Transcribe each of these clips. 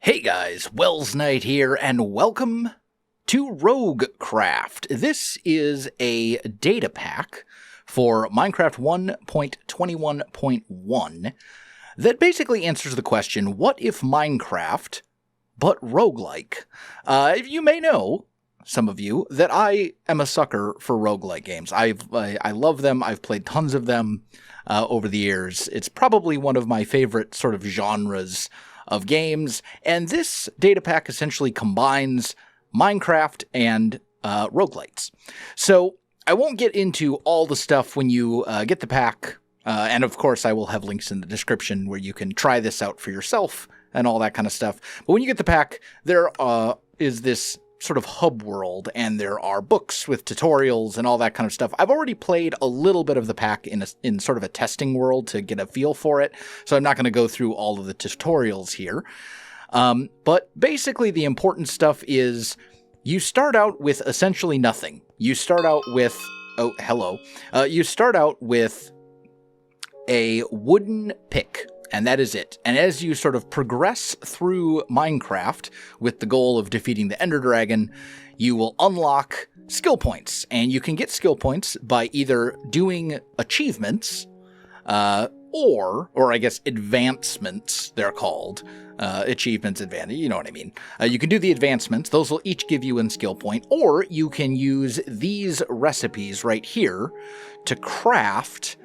Hey guys, Welsknight here, and welcome to Roguecraft. This is a data pack for Minecraft 1.21.1 that basically answers the question, what if Minecraft, but roguelike? You may know, some of you, that I am a sucker for roguelike games. I love them. I've played tons of them over the years. It's probably one of my favorite sort of genres of games, and this data pack essentially combines Minecraft and roguelites. So I won't get into all the stuff when you get the pack, and of course I will have links in the description where you can try this out for yourself and all that kind of stuff. But when you get the pack, there is this sort of hub world, and there are books with tutorials and all that kind of stuff. I've already played a little bit of the pack in sort of a testing world to get a feel for it, so I'm not going to go through all of the tutorials here. But basically the important stuff is you start out with essentially nothing. You start out with... Oh, hello. You start out with a wooden pick, and that is it. And as you sort of progress through Minecraft with the goal of defeating the Ender Dragon, you will unlock skill points. And you can get skill points by either doing achievements, or I guess advancements, they're called. Achievements, advantage, you know what I mean. You can do the advancements. Those will each give you a skill point. Or you can use these recipes right here to craft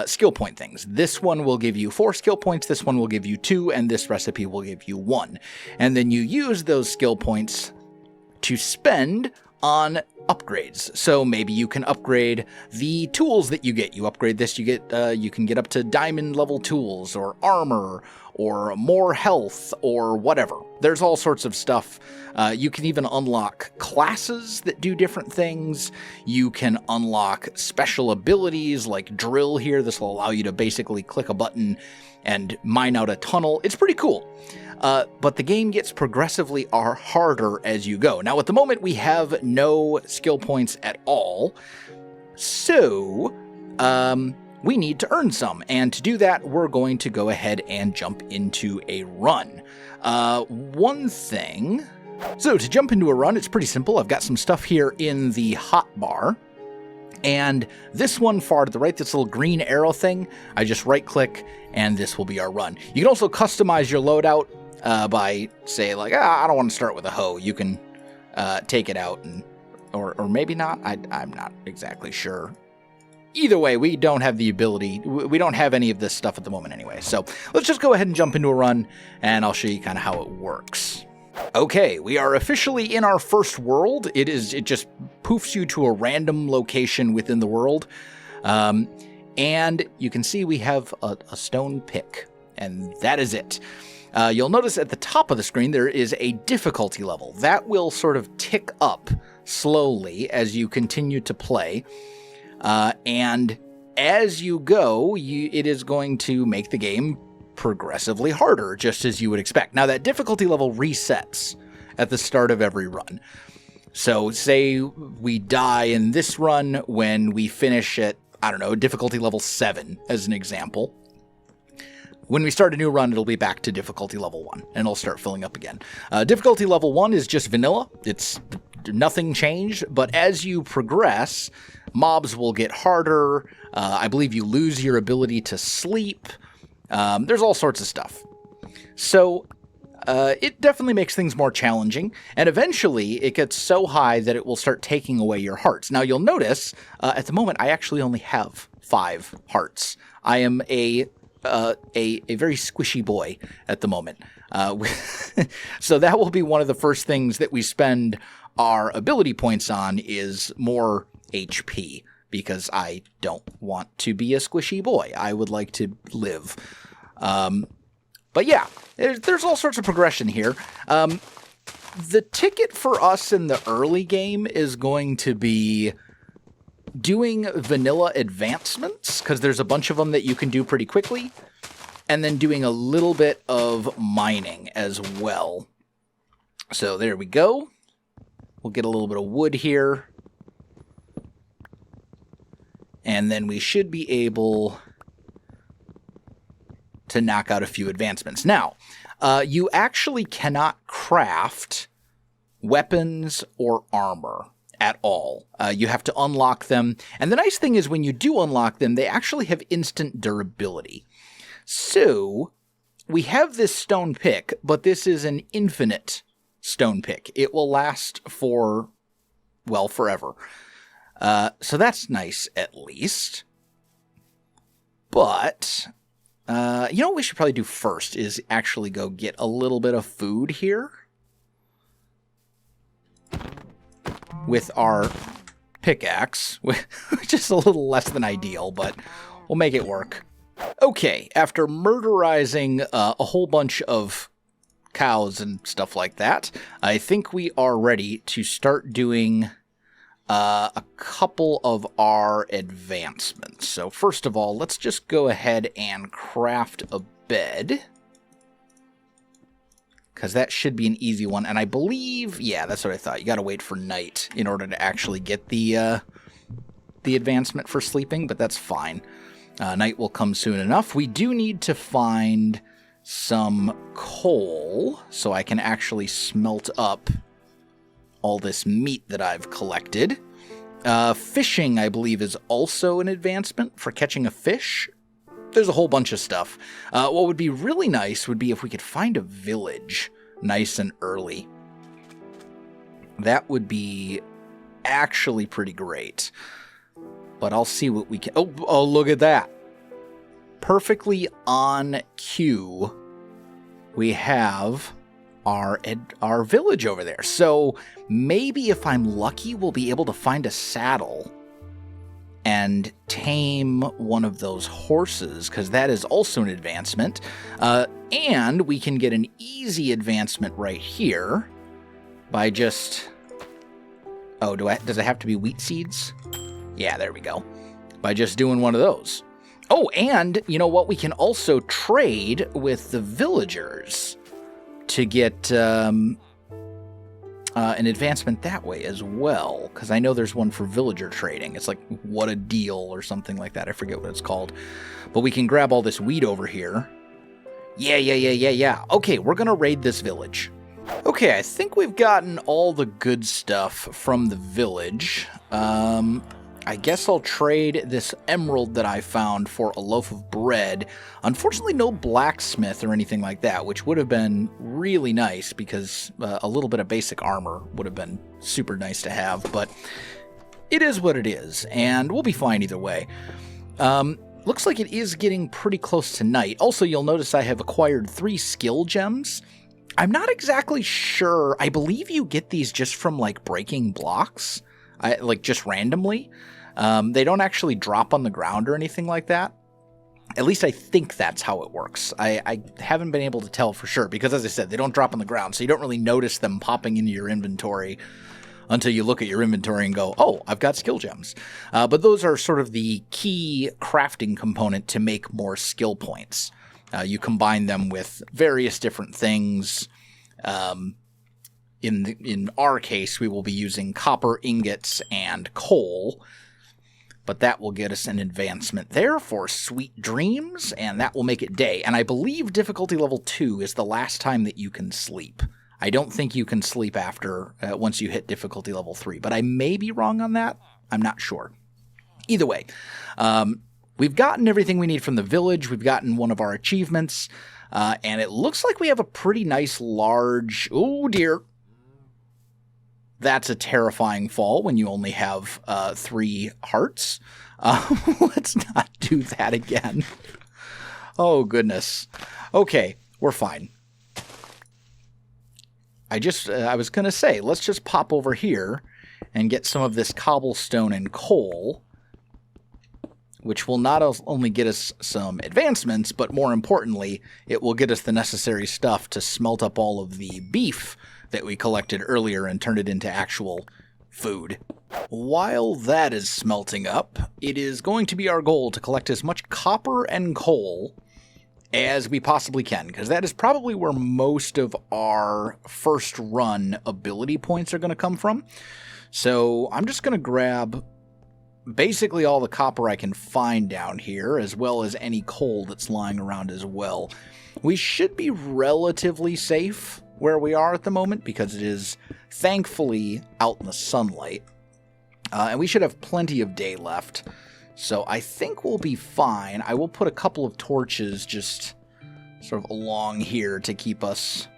skill point things. This one will give you 4 skill points, this one will give you 2, and this recipe will give you 1. And then you use those skill points to spend on upgrades. So maybe you can upgrade the tools that you get. You upgrade this, you can get up to diamond level tools, or armor, or more health, or whatever. There's all sorts of stuff. You can even unlock classes that do different things. You can unlock special abilities like drill here. This will allow you to basically click a button and mine out a tunnel. It's pretty cool. But the game gets progressively harder as you go. Now, at the moment, we have no skill points at all. So, we need to earn some. And to do that, we're going to go ahead and jump into a run. One thing... So, to jump into a run, it's pretty simple. I've got some stuff here in the hotbar. And this one far to the right, this little green arrow thing, I just right-click, and this will be our run. You can also customize your loadout by, say, like, I don't want to start with a hoe. You can take it out, and or maybe not. I'm not exactly sure. Either way, we don't have the ability. We don't have any of this stuff at the moment anyway. So let's just go ahead and jump into a run, and I'll show you kind of how it works. Okay, we are officially in our first world. It just poofs you to a random location within the world. And you can see we have a stone pick, and that is it. You'll notice at the top of the screen there is a difficulty level. That will sort of tick up slowly as you continue to play. And as you go, it is going to make the game progressively harder, just as you would expect. Now, that difficulty level resets at the start of every run. So, say we die in this run when we finish at, I don't know, difficulty level 7, as an example. When we start a new run, it'll be back to difficulty level 1, and it'll start filling up again. Difficulty level 1 is just vanilla. It's nothing changed, but as you progress, mobs will get harder. I believe you lose your ability to sleep. There's all sorts of stuff. So, it definitely makes things more challenging, and eventually it gets so high that it will start taking away your hearts. Now, you'll notice, at the moment, I actually only have 5 hearts. I am a very squishy boy at the moment. So that will be one of the first things that we spend our ability points on, is more HP, because I don't want to be a squishy boy. I would like to live. But yeah, there's all sorts of progression here. The ticket for us in the early game is going to be doing vanilla advancements, because there's a bunch of them that you can do pretty quickly, and then doing a little bit of mining as well. So there we go. We'll get a little bit of wood here. And then we should be able to knock out a few advancements. Now, You actually cannot craft weapons or armor at all. You have to unlock them. And the nice thing is when you do unlock them, they actually have instant durability. So we have this stone pick, but this is an infinite stone pick. It will last for, well, forever. So that's nice at least. But, you know what we should probably do first is actually go get a little bit of food here. With our pickaxe, which is a little less than ideal, but we'll make it work. Okay, after murderizing a whole bunch of cows and stuff like that, I think we are ready to start doing a couple of our advancements. So first of all, let's just go ahead and craft a bed. Because that should be an easy one. And I believe, yeah, that's what I thought. You got to wait for night in order to actually get the advancement for sleeping, but that's fine. Night will come soon enough. We do need to find some coal so I can actually smelt up all this meat that I've collected. Fishing, I believe, is also an advancement for catching a fish. There's a whole bunch of stuff. What would be really nice would be if we could find a village nice and early. That would be actually pretty great. But I'll see what we can... Oh, look at that. Perfectly on cue, we have our village over there. So maybe if I'm lucky, we'll be able to find a saddle and tame one of those horses, because that is also an advancement. And we can get an easy advancement right here by just... Oh, does it have to be wheat seeds? Yeah, there we go. By just doing one of those. Oh, and you know what? We can also trade with the villagers to get an advancement that way as well, because I know there's one for villager trading. It's like What a Deal or something like that. I forget what it's called. But we can grab all this wheat over here. Yeah. Okay, we're going to raid this village. Okay, I think we've gotten all the good stuff from the village. I guess I'll trade this emerald that I found for a loaf of bread. Unfortunately, no blacksmith or anything like that, which would have been really nice because a little bit of basic armor would have been super nice to have, but it is what it is, and we'll be fine either way. Looks like it is getting pretty close to night. Also, you'll notice I have acquired 3 skill gems. I'm not exactly sure. I believe you get these just from, like, breaking blocks. Like, just randomly. They don't actually drop on the ground or anything like that. At least I think that's how it works. I haven't been able to tell for sure, because as I said, they don't drop on the ground, so you don't really notice them popping into your inventory until you look at your inventory and go, oh, I've got skill gems. But those are sort of the key crafting component to make more skill points. You combine them with various different things. In our case, we will be using copper ingots and coal, but that will get us an advancement there for sweet dreams, and that will make it day. And I believe difficulty level 2 is the last time that you can sleep. I don't think you can sleep after once you hit difficulty level 3, but I may be wrong on that. I'm not sure. Either way, we've gotten everything we need from the village. We've gotten one of our achievements, and it looks like we have a pretty nice large... Oh, dear. That's a terrifying fall when you only have 3 hearts. Let's not do that again. Oh, goodness. Okay, we're fine. I was going to say, let's just pop over here and get some of this cobblestone and coal, which will not only get us some advancements, but more importantly, it will get us the necessary stuff to smelt up all of the beef that we collected earlier and turned it into actual food. While that is smelting up, it is going to be our goal to collect as much copper and coal as we possibly can, because that is probably where most of our first run ability points are going to come from. So I'm just going to grab basically all the copper I can find down here, as well as any coal that's lying around as well. We should be relatively safe where we are at the moment, because it is thankfully out in the sunlight. And we should have plenty of day left. So I think we'll be fine. I will put a couple of torches just sort of along here to keep us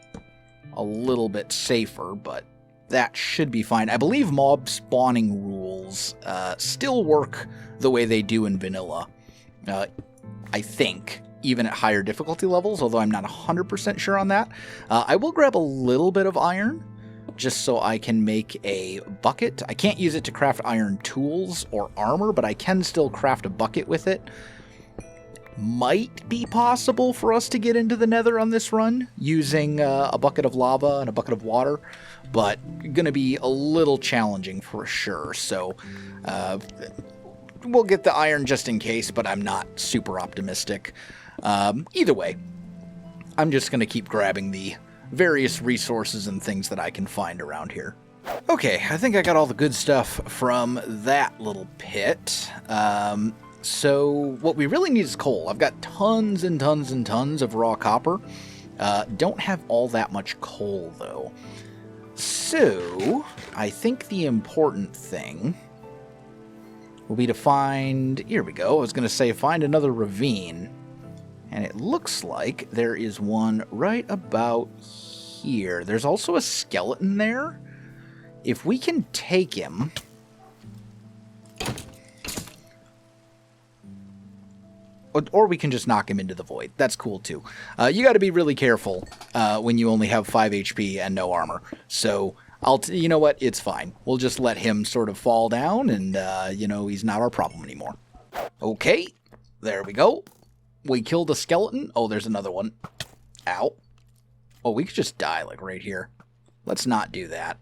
a little bit safer, but that should be fine. I believe mob spawning rules still work the way they do in vanilla. I think, even at higher difficulty levels, although I'm not 100% sure on that. I will grab a little bit of iron, just so I can make a bucket. I can't use it to craft iron tools or armor, but I can still craft a bucket with it. Might be possible for us to get into the nether on this run using a bucket of lava and a bucket of water, but going to be a little challenging for sure. So we'll get the iron just in case, but I'm not super optimistic. Either way, I'm just going to keep grabbing the various resources and things that I can find around here. Okay, I think I got all the good stuff from that little pit. So what we really need is coal. I've got tons and tons and tons of raw copper. Don't have all that much coal, though. So I think the important thing will be to find... Here we go. I was going to say find another ravine. And it looks like there is one right about here. There's also a skeleton there. If we can take him... Or we can just knock him into the void. That's cool, too. You got to be really careful when you only have 5 HP and no armor. So, you know what? It's fine. We'll just let him sort of fall down, and, he's not our problem anymore. Okay, there we go. We killed a skeleton. Oh, there's another one. Ow. Oh, we could just die, like, right here. Let's not do that.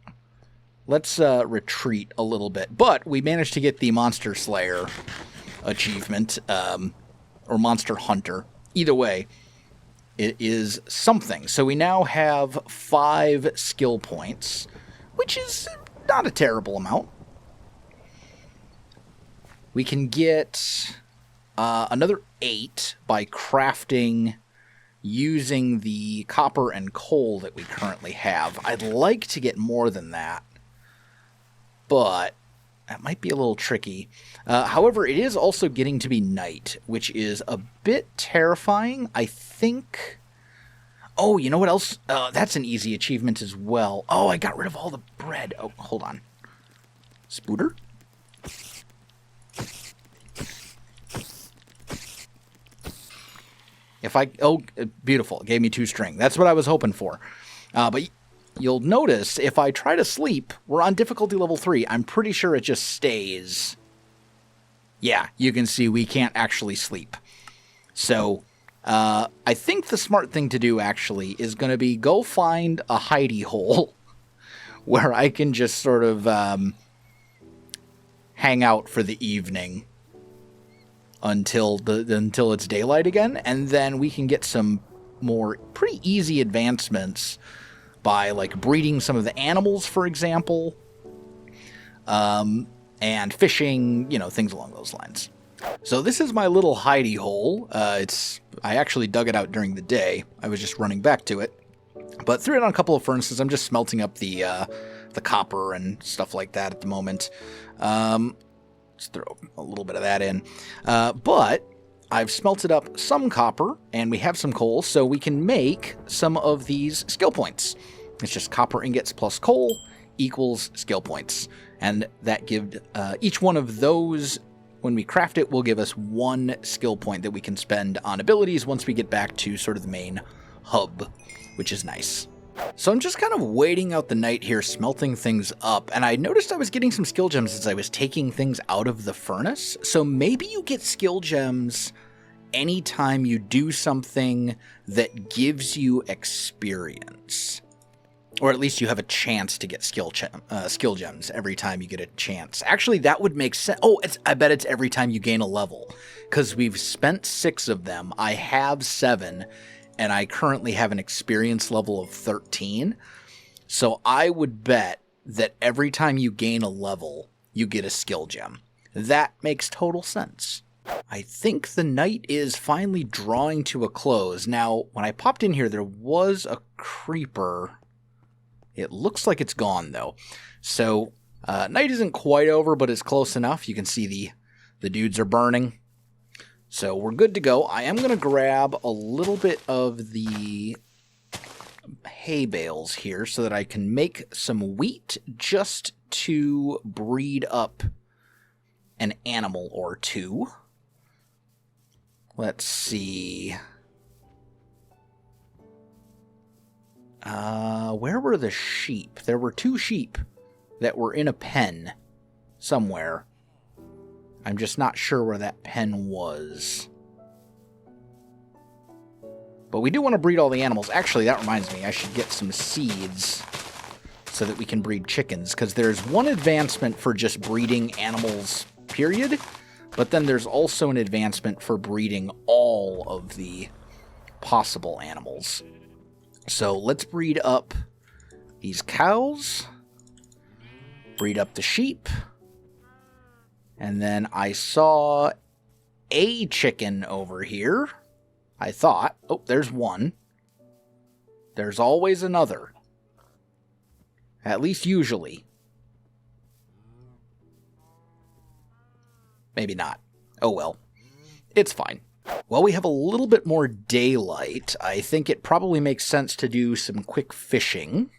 Let's retreat a little bit. But we managed to get the Monster Slayer achievement, or Monster Hunter. Either way, it is something. So we now have 5 skill points, which is not a terrible amount. We can get another 8 by crafting using the copper and coal that we currently have. I'd like to get more than that, but that might be a little tricky. However, it is also getting to be night, which is a bit terrifying. I think... Oh, you know what else? That's an easy achievement as well. Oh, I got rid of all the bread. Oh, hold on. Spooter? If I... Oh, beautiful. It gave me 2 string. That's what I was hoping for. But you'll notice if I try to sleep, we're on difficulty level 3. I'm pretty sure it just stays. Yeah, you can see we can't actually sleep. So, I think the smart thing to do, actually, is going to be go find a hidey hole where I can just sort of hang out for the evening until it's daylight again, and then we can get some more pretty easy advancements by, like, breeding some of the animals, for example, and fishing, things along those lines. So this is my little hidey hole. I actually dug it out during the day. I was just running back to it, but threw it on a couple of furnaces. I'm just smelting up the copper and stuff like that at the moment. Let's throw a little bit of that in. But I've smelted up some copper, and we have some coal, so we can make some of these skill points. It's just copper ingots plus coal equals skill points. And that gives each one of those, when we craft it, will give us 1 skill point that we can spend on abilities once we get back to sort of the main hub, which is nice. So I'm just kind of waiting out the night here, smelting things up, and I noticed I was getting some skill gems as I was taking things out of the furnace. So maybe you get skill gems anytime you do something that gives you experience. Or at least you have a chance to get skill gems every time you get a chance. Actually, that would make sense. Oh, I bet it's every time you gain a level, because we've spent 6 of them. I have 7, and I currently have an experience level of 13. So I would bet that every time you gain a level, you get a skill gem. That makes total sense. I think the night is finally drawing to a close. Now, when I popped in here, there was a creeper. It looks like it's gone, though. So, night isn't quite over, but it's close enough. You can see the dudes are burning. So, we're good to go. I am going to grab a little bit of the hay bales here so that I can make some wheat just to breed up an animal or two. Let's see. Where were the sheep? There were 2 sheep that were in a pen somewhere. I'm just not sure where that pen was. But we do want to breed all the animals. Actually, that reminds me, I should get some seeds so that we can breed chickens, because there's one advancement for just breeding animals, period. But then there's also an advancement for breeding all of the possible animals. So let's breed up these cows, breed up the sheep, and then I saw a chicken over here. I thought, oh, there's one. There's always another. At least usually. Maybe not. Oh well. It's fine. Well, we have a little bit more daylight. I think it probably makes sense to do some quick fishing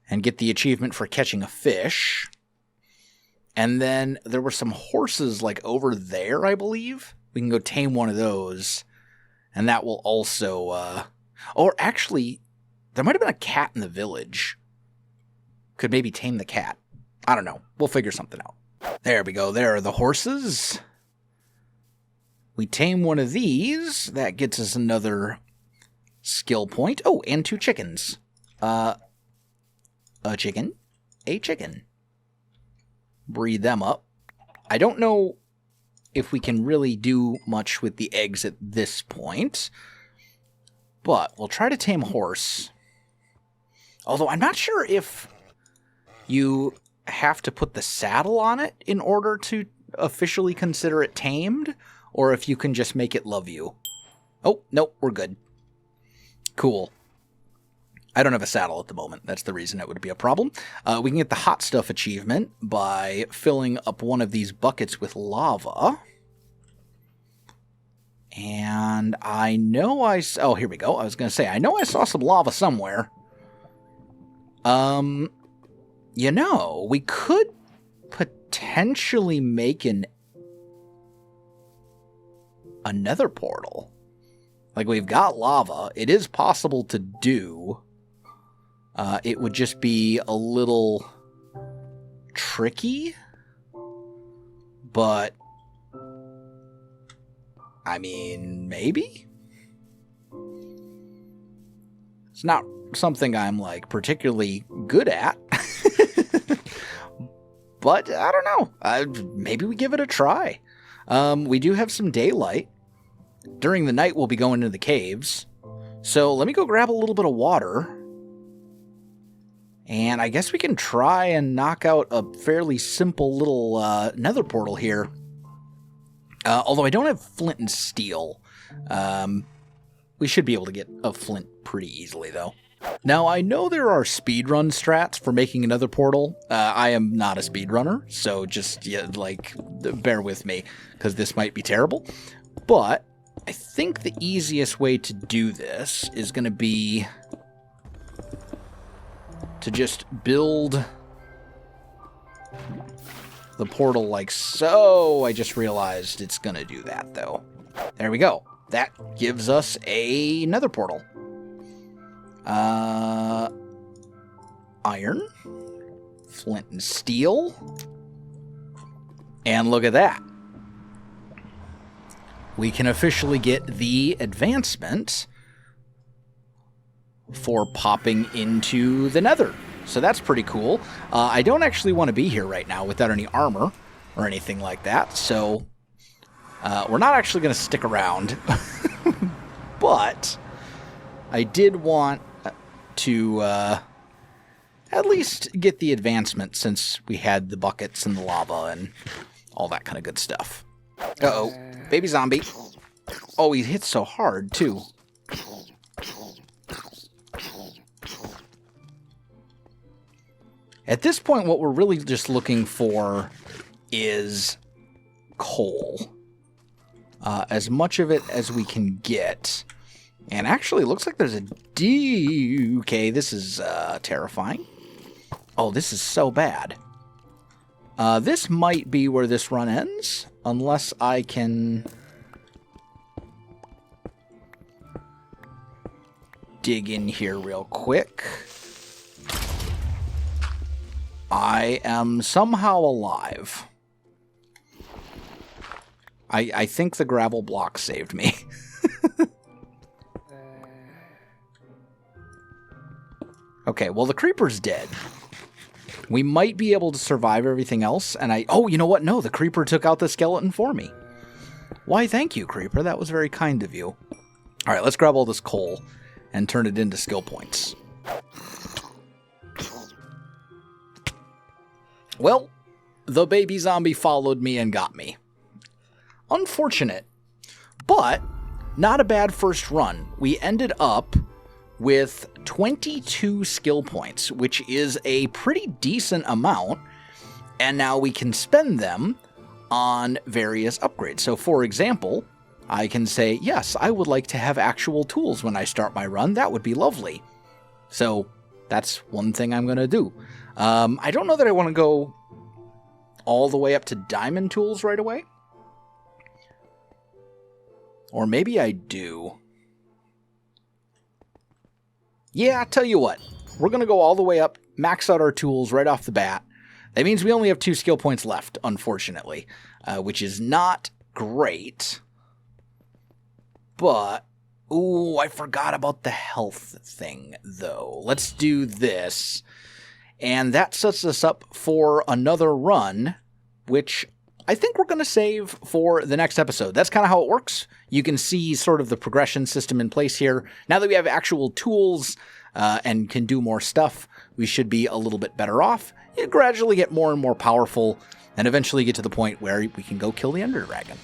and get the achievement for catching a fish. And then there were some horses like over there, I believe. We can go tame one of those. And that will also... Or actually, there might have been a cat in the village. Could maybe tame the cat. I don't know. We'll figure something out. There we go. There are the horses. We tame one of these. That gets us another skill point. Oh, and 2 chickens. A chicken. A chicken. Breed them up. I don't know if we can really do much with the eggs at this point. But we'll try to tame a horse. Although I'm not sure if you have to put the saddle on it in order to officially consider it tamed, or if you can just make it love you. Oh, nope, we're good. Cool. I don't have a saddle at the moment. That's the reason it would be a problem. We can get the hot stuff achievement by filling up one of these buckets with lava. And I know oh, here we go. I was going to say, I know I saw some lava somewhere. You know, we could potentially make a nether portal. Like, we've got lava. It is possible to do. It would just be a little tricky. But, I mean, maybe? It's not something I'm, like, particularly good at. But, I don't know. Maybe we give it a try. We do have some daylight. During the night, we'll be going into the caves. So, let me go grab a little bit of water. And I guess we can try and knock out a fairly simple little nether portal here. Although I don't have flint and steel. We should be able to get a flint pretty easily, though. Now, I know there are speedrun strats for making another portal. I am not a speedrunner, so just, bear with me, because this might be terrible. But I think the easiest way to do this is going to be to just build the portal like so. I just realized it's going to do that, though. There we go. That gives us a nether portal. Iron, flint and steel, and look at that. We can officially get the advancement for popping into the nether. So that's pretty cool. I don't actually want to be here right now without any armor or anything like that, so we're not actually going to stick around. But I did want to at least get the advancement since we had the buckets and the lava and all that kind of good stuff. Uh-oh. Baby zombie. Oh, he hits so hard, too. At this point, what we're really just looking for is coal. As much of it as we can get. And actually, it looks like there's a D. Okay, this is terrifying. Oh, this is so bad. This might be where this run ends, unless I can dig in here real quick. I am somehow alive. I think the gravel block saved me. Okay, well, the creeper's dead. We might be able to survive everything else, and oh, you know what? No, the creeper took out the skeleton for me. Why, thank you, creeper. That was very kind of you. All right, let's grab all this coal and turn it into skill points. Well, the baby zombie followed me and got me. Unfortunate, but not a bad first run. We ended up with 22 skill points, which is a pretty decent amount, and now we can spend them on various upgrades. So, for example, I can say, yes, I would like to have actual tools when I start my run. That would be lovely. So, that's one thing I'm going to do. I don't know that I want to go all the way up to diamond tools right away. Or maybe I do. Yeah, I'll tell you what. We're going to go all the way up, max out our tools right off the bat. That means we only have 2 skill points left, unfortunately, which is not great. But, ooh, I forgot about the health thing, though. Let's do this. And that sets us up for another run, which I think we're going to save for the next episode. That's kind of how it works. You can see sort of the progression system in place here. Now that we have actual tools and can do more stuff, we should be a little bit better off. You gradually get more and more powerful and eventually get to the point where we can go kill the Ender Dragon.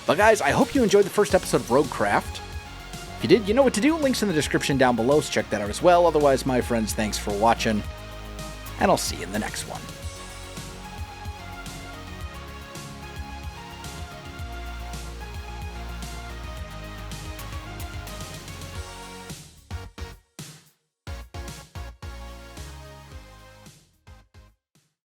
But guys, I hope you enjoyed the first episode of Roguecraft. If you did, you know what to do. Links in the description down below, so check that out as well. Otherwise, my friends, thanks for watching, and I'll see you in the next one.